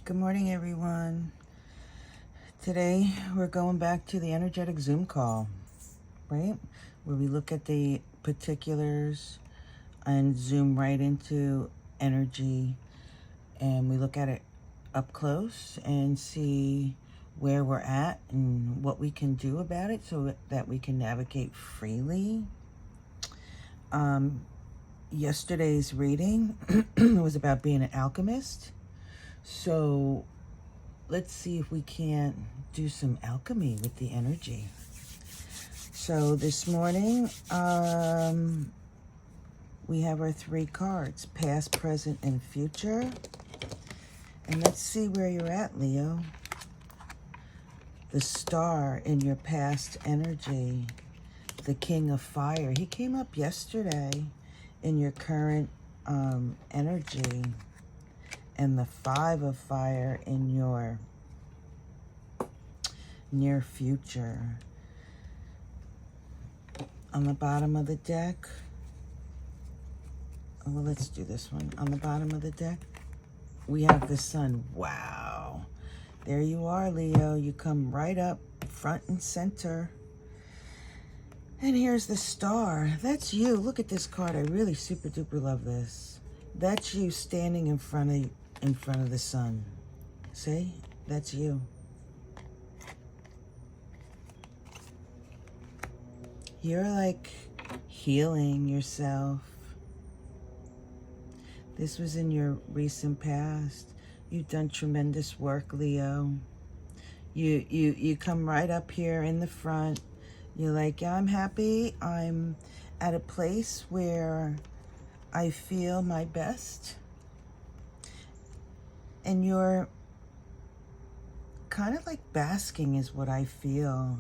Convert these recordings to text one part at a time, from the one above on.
Good morning, everyone. Today, we're going back to the energetic Zoom call, right? Where we look at the particulars and zoom right into energy, and we look at it up close and see where we're at and what we can do about it so that we can navigate freely. Yesterday's reading was about being an alchemist. So let's see if we can't do some alchemy with the energy. So this morning, we have our 3 cards, past, present, and future. And let's see where you're at, Leo. The star in your past energy, the king of fire. He came up yesterday in your current energy. And the 5 of fire in your near future. On the bottom of the deck, well, let's do this one. On the bottom of the deck, we have the sun. Wow. There you are, Leo. You come right up front and center. And here's the star. That's you. Look at this card. I really super duper love this. That's you standing in front of the sun. See? That's you. You're like healing yourself. This was in your recent past. You've done tremendous work, Leo. You come right up here in the front. You're like, yeah, I'm happy. I'm at a place where I feel my best. And you're kind of like basking is what I feel.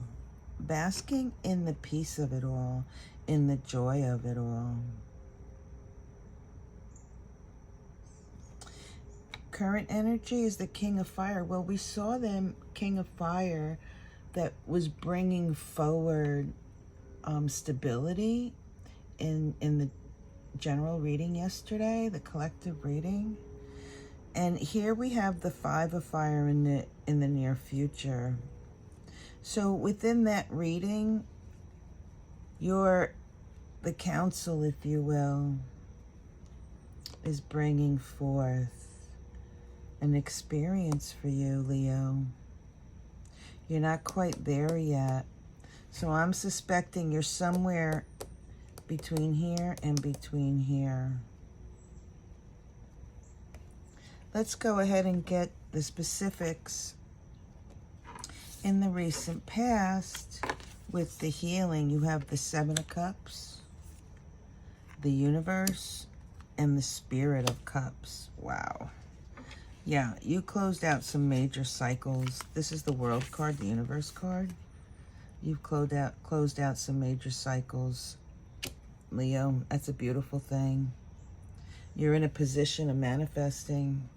Basking in the peace of it all, in the joy of it all. Current energy is the king of fire. Well, we saw them king of fire that was bringing forward stability in the general reading yesterday, the collective reading. And here we have the 5 of fire in the near future. So within that reading, the council, if you will, is bringing forth an experience for you, Leo. You're not quite there yet. So I'm suspecting you're somewhere between here and between here. Let's go ahead and get the specifics. In the recent past, with the healing, you have the 7 of Cups, the universe, and the Spirit of Cups. Wow. Yeah, you closed out some major cycles. This is the World card, the universe card. You've closed out some major cycles, Leo. That's a beautiful thing. You're in a position of manifesting,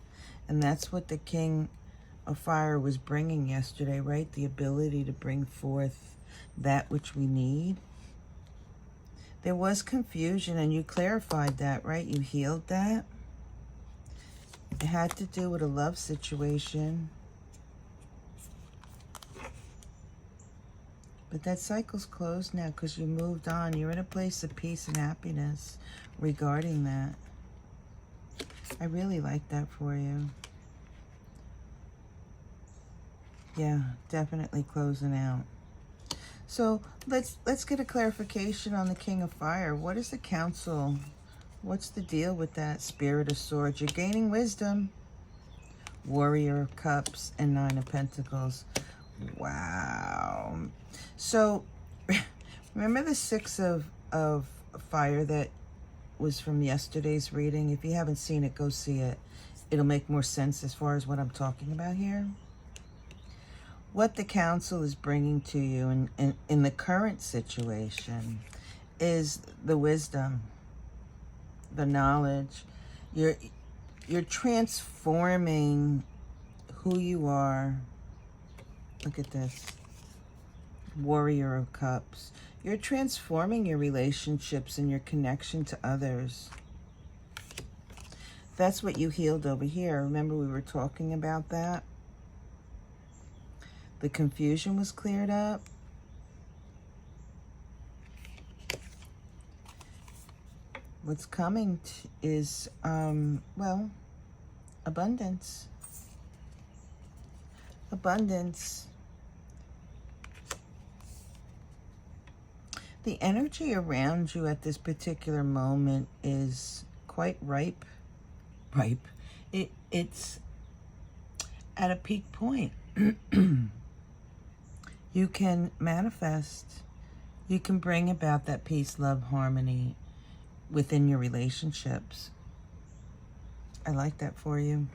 and that's what the king of fire was bringing yesterday, right? The ability to bring forth that which we need. There was confusion, and you clarified that, right? You healed that. It had to do with a love situation. But that cycle's closed now because you moved on. You're in a place of peace and happiness regarding that. I really like that for you. Yeah, definitely closing out. So let's get a clarification on the King of Fire. What is the council? What's the deal with that? Spirit of Swords. You're gaining wisdom. Warrior of Cups and 9 of Pentacles. Wow. So remember the 6 of fire that was from yesterday's reading? If you haven't seen it, go see it. It'll make more sense as far as what I'm talking about here. What the council is bringing to you in the current situation is the wisdom, the knowledge. You're transforming who you are. Look at this. Warrior of Cups. You're transforming your relationships and your connection to others. That's what you healed over here. Remember we were talking about that? The confusion was cleared up. What's coming is, well, abundance. Abundance. The energy around you at this particular moment is quite ripe. It's at a peak point. You can manifest. You can bring about that peace, love, harmony within your relationships. I like that for you.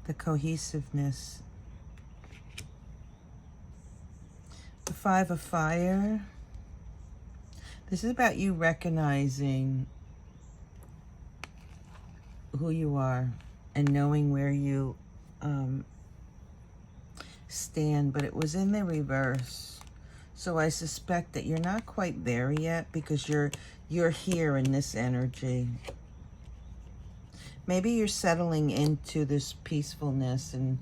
The cohesiveness. The Five of Fire. This is about you recognizing who you are and knowing where you stand, but it was in the reverse. So I suspect that you're not quite there yet because you're here in this energy. Maybe you're settling into this peacefulness and,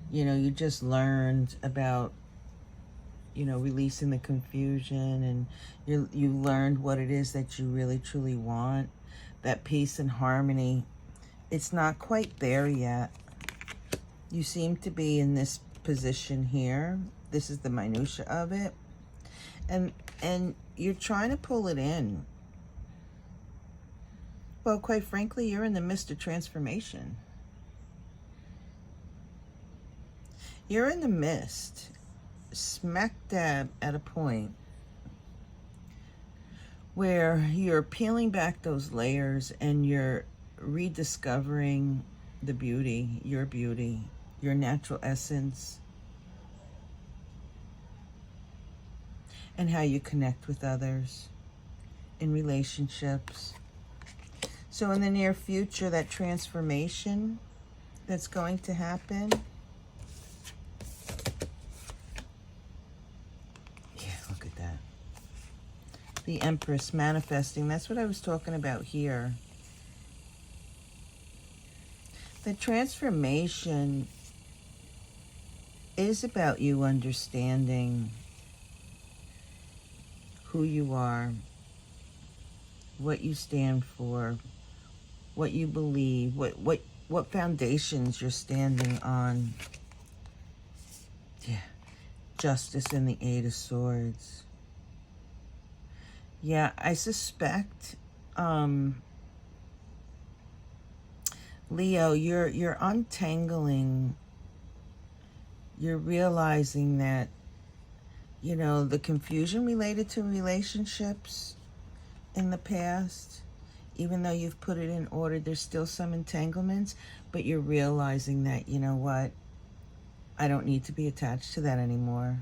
you know, you just learned about, you know, releasing the confusion, and you learned what it is that you really truly want, that peace and harmony. It's not quite there yet. You seem to be in this position here. This is the minutia of it. And you're trying to pull it in. Well, quite frankly, you're in the midst of transformation. You're in the midst, smack dab at a point where you're peeling back those layers and you're rediscovering the beauty, your natural essence, and how you connect with others in relationships. So in the near future, that transformation that's going to happen. Yeah, look at that. The Empress manifesting. That's what I was talking about here. The transformation is about you understanding who you are, what you stand for, what you believe, what foundations you're standing on. Yeah. Justice and the Eight of Swords. Yeah, I suspect, Leo, you're untangling. You're realizing that, you know, the confusion related to relationships in the past, even though you've put it in order, there's still some entanglements, but you're realizing that, you know what, I don't need to be attached to that anymore.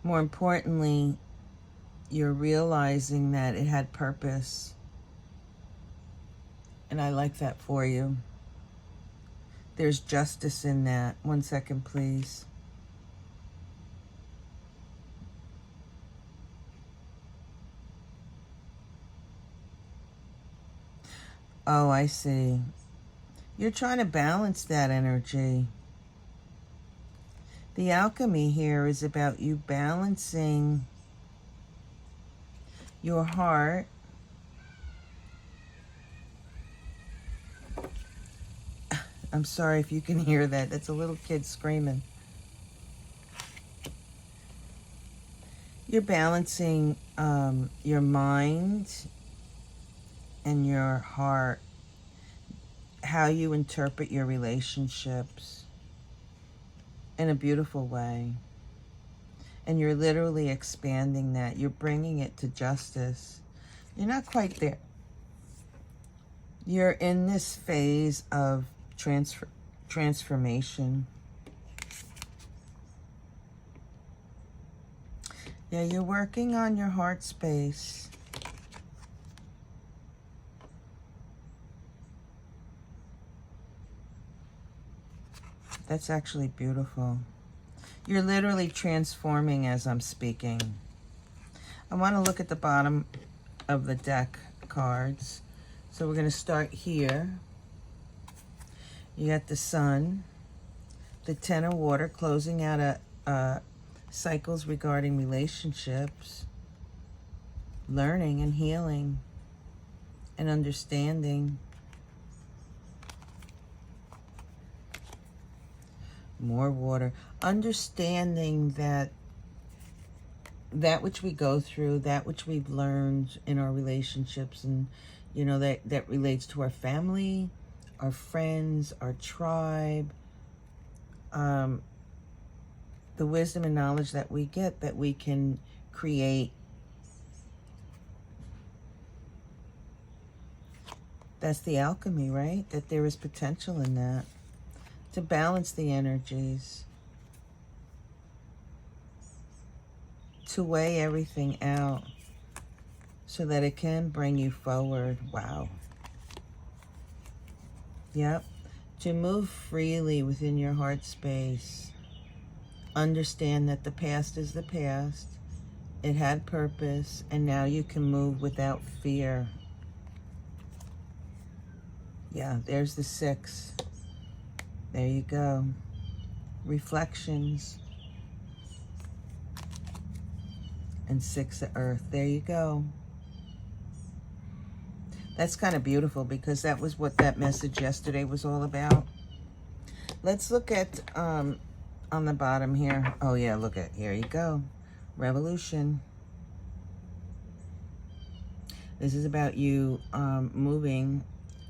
More importantly, you're realizing that it had purpose. And I like that for you. There's justice in that. 1 second, please. Oh, I see. You're trying to balance that energy. The alchemy here is about you balancing your heart I'm sorry if you can hear that. That's a little kid screaming. You're balancing your mind and your heart, how you interpret your relationships in a beautiful way. And you're literally expanding that. You're bringing it to justice. You're not quite there. You're in this phase of transformation. Yeah, you're working on your heart space. That's actually beautiful. You're literally transforming as I'm speaking. I want to look at the bottom of the deck cards. So we're going to start here. You got the Sun, the Ten of Water, closing out cycles regarding relationships, learning and healing and understanding. More water. Understanding that which we go through, that which we've learned in our relationships, and you know, that relates to our family, our friends, our tribe, the wisdom and knowledge that we get, that we can create. That's the alchemy, right? That there is potential in that to balance the energies, to weigh everything out so that it can bring you forward. Wow. Yep. To move freely within your heart space. Understand that the past is the past. It had purpose, and now you can move without fear. Yeah, there's the 6. There you go. Reflections. And 6 of Earth. There you go. That's kind of beautiful, because that was what that message yesterday was all about. Let's look at on the bottom here. Oh yeah, look at, here you go. Revolution. This is about you moving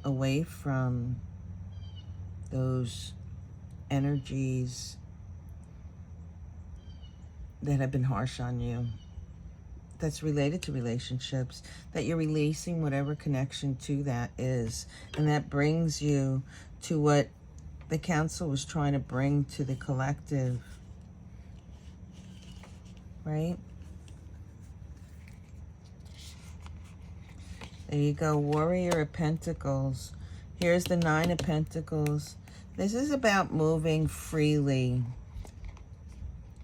away from those energies that have been harsh on you, that's related to relationships, that you're releasing whatever connection to that is. And that brings you to what the council was trying to bring to the collective, right? There you go, Warrior of Pentacles. Here's the 9 of Pentacles. This is about moving freely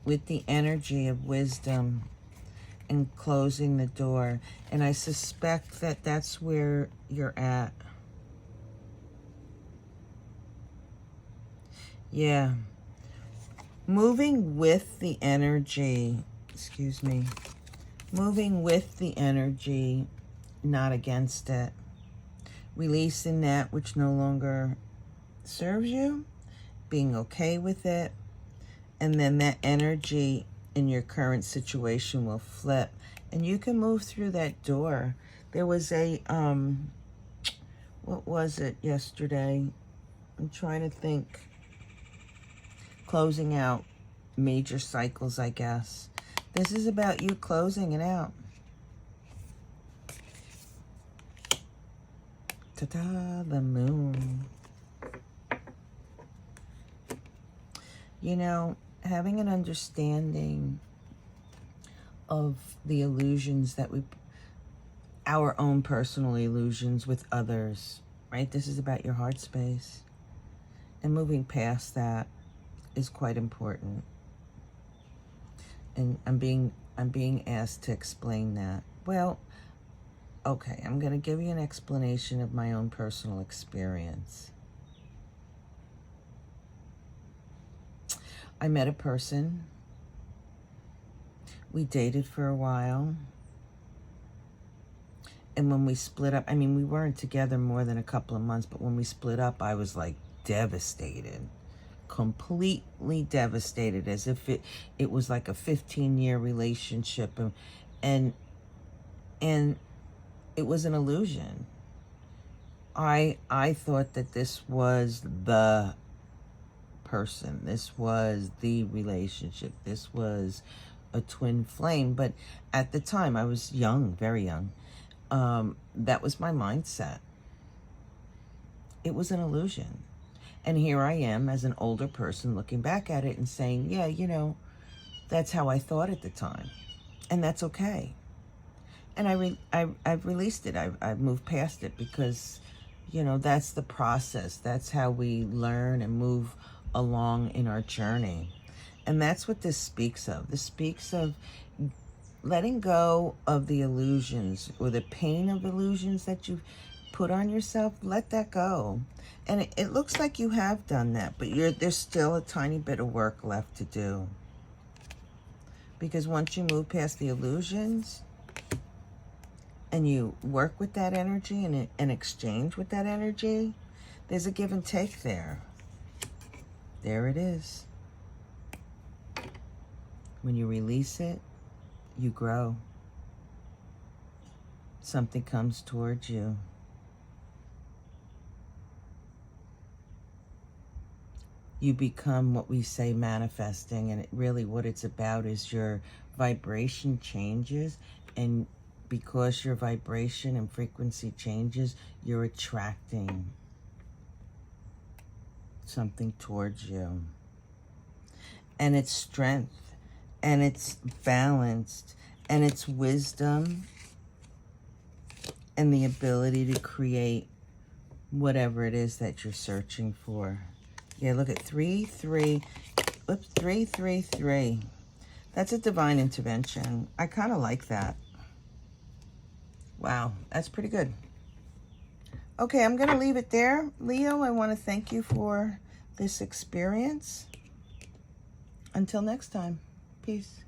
with the energy of wisdom and closing the door. And I suspect that that's where you're at. Yeah. Moving with the energy, excuse me. Moving with the energy, not against it. Releasing that which no longer serves you, being okay with it, and then that energy in your current situation will flip, and you can move through that door. There was a, what was it yesterday? I'm trying to think. Closing out major cycles, I guess. This is about you closing it out. Ta-da, the Moon. You know, having an understanding of the illusions that our own personal illusions with others, right? This is about your heart space. And moving past that is quite important. And I'm being asked to explain that. Well, okay, I'm going to give you an explanation of my own personal experience. I met a person. We dated for a while. And when we split up, I mean, we weren't together more than a couple of months, but when we split up, I was like devastated. Completely devastated, as if it was like a 15-year relationship. And it was an illusion. I thought that this was the person. This was the relationship. This was a twin flame. But at the time, I was young, very young. That was my mindset. It was an illusion. And here I am as an older person looking back at it and saying, yeah, you know, that's how I thought at the time. And that's okay. And I've released it. I've moved past it, because, you know, that's the process. That's how we learn and move along in our journey. And that's what this speaks of. This speaks of letting go of the illusions or the pain of illusions that you've put on yourself. Let that go. And it looks like you have done that, but there's still a tiny bit of work left to do. Because once you move past the illusions and you work with that energy and exchange with that energy, there's a give and take there. There it is. When you release it, you grow. Something comes towards you. You become what we say manifesting, and really what it's about is your vibration changes, and because your vibration and frequency changes, you're attracting something towards you. And it's strength, and it's balanced, and it's wisdom, and the ability to create whatever it is that you're searching for. Yeah, look at 3, 3. Oops, 3, 3, 3. That's a divine intervention. I kind of like that. Wow, that's pretty good. Okay, I'm going to leave it there. Leo, I want to thank you for this experience. Until next time, peace.